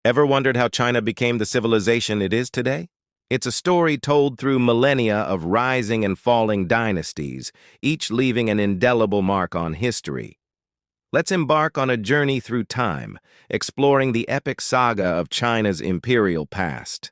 Ever wondered how China became the civilization it is today? It's a story told through millennia of rising and falling dynasties, each leaving an indelible mark on history. Let's embark on a journey through time, exploring the epic saga of China's imperial past.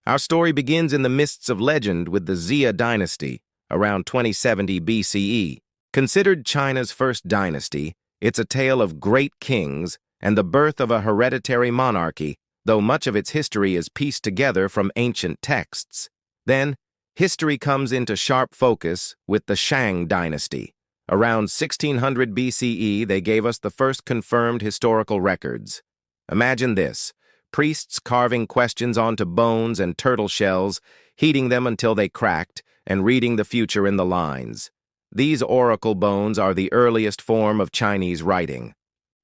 Our story begins in the mists of legend with the Xia dynasty, around 2070 BCE. Considered China's first dynasty, it's a tale of great kings and the birth of a hereditary monarchy, though much of its history is pieced together from ancient texts. Then, history comes into sharp focus with the Shang dynasty. Around 1600 BCE, they gave us the first confirmed historical records. Imagine this: priests carving questions onto bones and turtle shells, heating them until they cracked, and reading the future in the lines. These oracle bones are the earliest form of Chinese writing.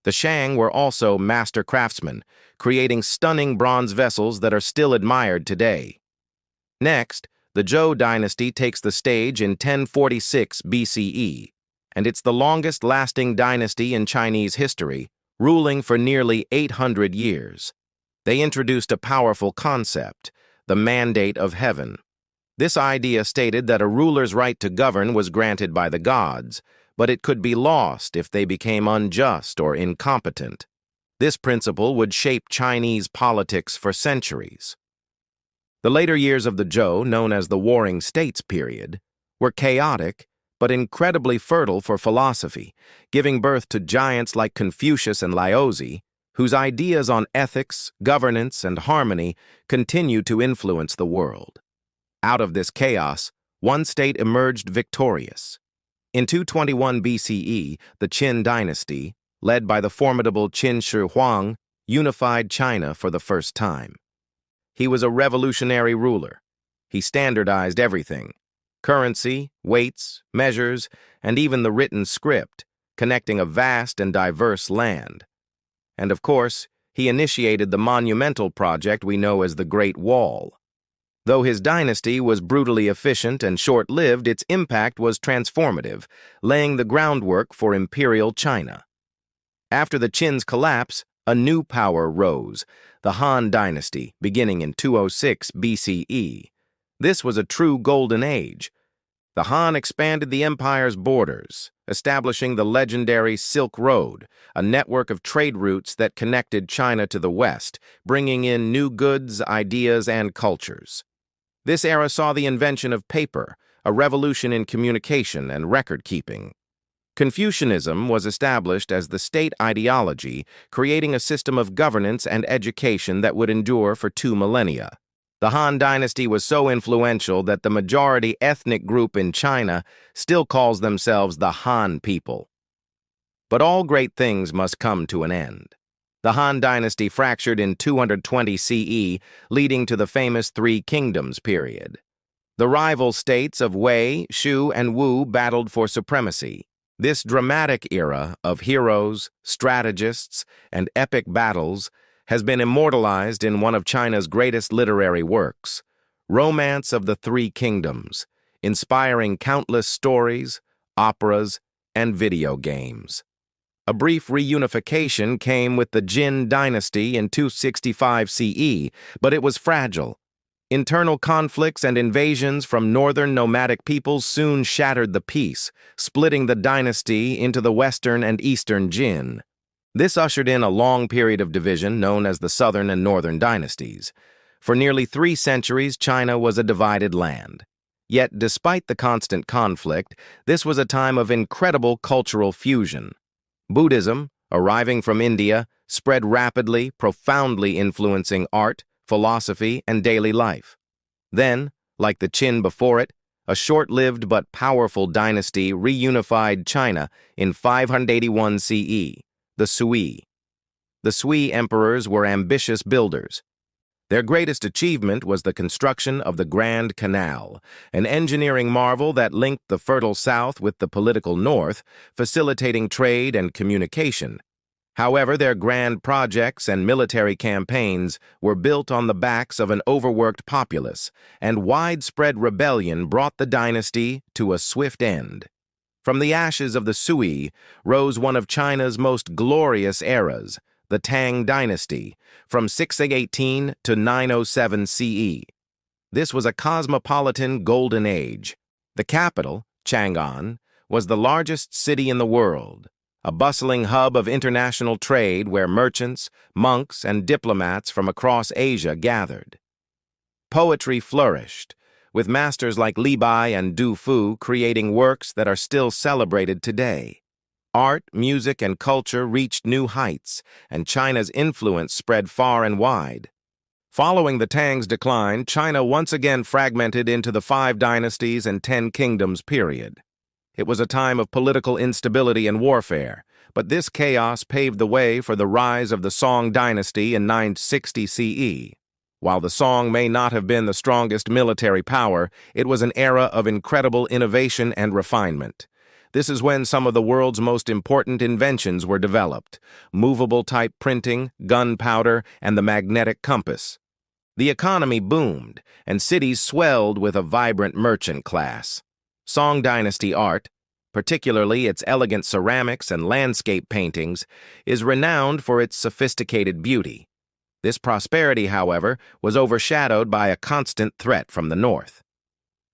The Shang were also master craftsmen, creating stunning bronze vessels that are still admired today. Next, the Zhou dynasty takes the stage in 1046 BCE, and it's the longest-lasting dynasty in Chinese history, ruling for nearly 800 years. They introduced a powerful concept, the mandate of heaven. This idea stated that a ruler's right to govern was granted by the gods, but it could be lost if they became unjust or incompetent. This principle would shape Chinese politics for centuries. The later years of the Zhou, known as the Warring States period, were chaotic but incredibly fertile for philosophy, giving birth to giants like Confucius and Laozi, whose ideas on ethics, governance, and harmony continue to influence the world. Out of this chaos, one state emerged victorious. In 221 BCE, the Qin dynasty, led by the formidable Qin Shi Huang, unified China for the first time. He was a revolutionary ruler. He standardized everything: currency, weights, measures, and even the written script, connecting a vast and diverse land. And of course, he initiated the monumental project we know as the Great Wall. Though his dynasty was brutally efficient and short-lived, its impact was transformative, laying the groundwork for imperial China. After the Qin's collapse, a new power rose, the Han dynasty, beginning in 206 BCE. This was a true golden age. The Han expanded the empire's borders, establishing the legendary Silk Road, a network of trade routes that connected China to the West, bringing in new goods, ideas, and cultures. This era saw the invention of paper, a revolution in communication and record-keeping. Confucianism was established as the state ideology, creating a system of governance and education that would endure for 2 millennia. The Han dynasty was so influential that the majority ethnic group in China still calls themselves the Han people. But all great things must come to an end. The Han dynasty fractured in 220 CE, leading to the famous Three Kingdoms period. The rival states of Wei, Shu, and Wu battled for supremacy. This dramatic era of heroes, strategists, and epic battles has been immortalized in one of China's greatest literary works, Romance of the Three Kingdoms, inspiring countless stories, operas, and video games. A brief reunification came with the Jin dynasty in 265 CE, but it was fragile. Internal conflicts and invasions from northern nomadic peoples soon shattered the peace, splitting the dynasty into the Western and Eastern Jin. This ushered in a long period of division known as the Southern and Northern dynasties. For nearly 3 centuries, China was a divided land. Yet, despite the constant conflict, this was a time of incredible cultural fusion. Buddhism, arriving from India, spread rapidly, profoundly influencing art, philosophy, and daily life. Then, like the Qin before it, a short-lived but powerful dynasty reunified China in 581 CE, the Sui. The Sui emperors were ambitious builders. Their greatest achievement was the construction of the Grand Canal, an engineering marvel that linked the fertile south with the political north, facilitating trade and communication. However, their grand projects and military campaigns were built on the backs of an overworked populace, and widespread rebellion brought the dynasty to a swift end. From the ashes of the Sui rose one of China's most glorious eras, the Tang Dynasty, from 618 to 907 CE. This was a cosmopolitan golden age. The capital, Chang'an, was the largest city in the world, a bustling hub of international trade where merchants, monks, and diplomats from across Asia gathered. Poetry flourished, with masters like Li Bai and Du Fu creating works that are still celebrated today. Art, music, and culture reached new heights, and China's influence spread far and wide. Following the Tang's decline, China once again fragmented into the 5 dynasties and 10 kingdoms period. It was a time of political instability and warfare, but this chaos paved the way for the rise of the Song dynasty in 960 CE. While the Song may not have been the strongest military power, it was an era of incredible innovation and refinement. This is when some of the world's most important inventions were developed: movable type printing, gunpowder, and the magnetic compass. The economy boomed, and cities swelled with a vibrant merchant class. Song dynasty art, particularly its elegant ceramics and landscape paintings, is renowned for its sophisticated beauty. This prosperity, however, was overshadowed by a constant threat from the north.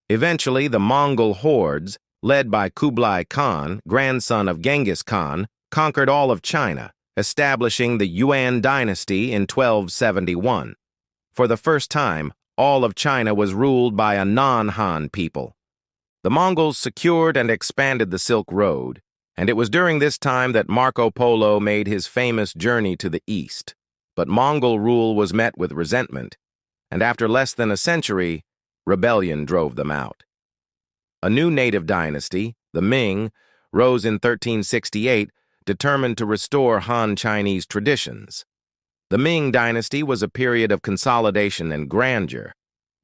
Eventually, the Mongol hordes, led by Kublai Khan, grandson of Genghis Khan, conquered all of China, establishing the Yuan dynasty in 1271. For the first time, all of China was ruled by a non-Han people. The Mongols secured and expanded the Silk Road, and it was during this time that Marco Polo made his famous journey to the east. But Mongol rule was met with resentment, and after less than a century, rebellion drove them out. A new native dynasty, the Ming, rose in 1368, determined to restore Han Chinese traditions. The Ming dynasty was a period of consolidation and grandeur.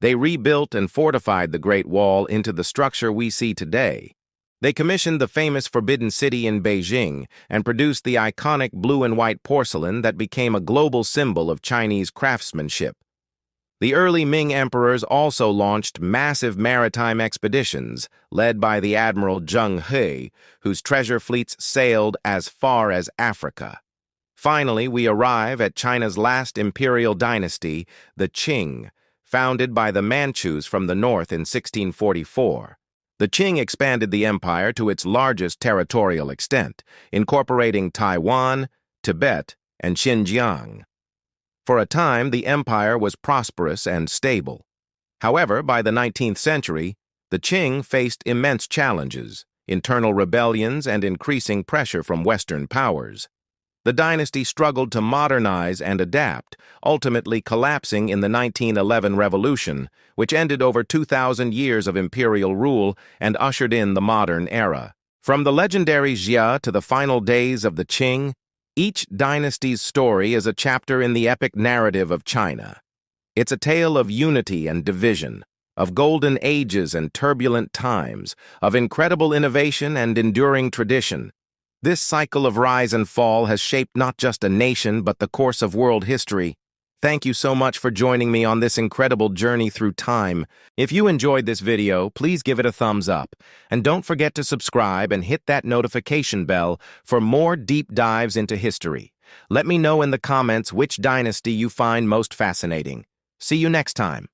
They rebuilt and fortified the Great Wall into the structure we see today. They commissioned the famous Forbidden City in Beijing and produced the iconic blue and white porcelain that became a global symbol of Chinese craftsmanship. The early Ming emperors also launched massive maritime expeditions, led by the Admiral Zheng He, whose treasure fleets sailed as far as Africa. Finally, we arrive at China's last imperial dynasty, the Qing, founded by the Manchus from the north in 1644. The Qing expanded the empire to its largest territorial extent, incorporating Taiwan, Tibet, and Xinjiang. For a time, the empire was prosperous and stable. However, by the 19th century, the Qing faced immense challenges, internal rebellions, and increasing pressure from Western powers. The dynasty struggled to modernize and adapt, ultimately collapsing in the 1911 revolution, which ended over 2,000 years of imperial rule and ushered in the modern era. From the legendary Jia to the final days of the Qing, each dynasty's story is a chapter in the epic narrative of China. It's a tale of unity and division, of golden ages and turbulent times, of incredible innovation and enduring tradition. This cycle of rise and fall has shaped not just a nation but the course of world history. Thank you so much for joining me on this incredible journey through time. If you enjoyed this video, please give it a thumbs up. And don't forget to subscribe and hit that notification bell for more deep dives into history. Let me know in the comments which dynasty you find most fascinating. See you next time.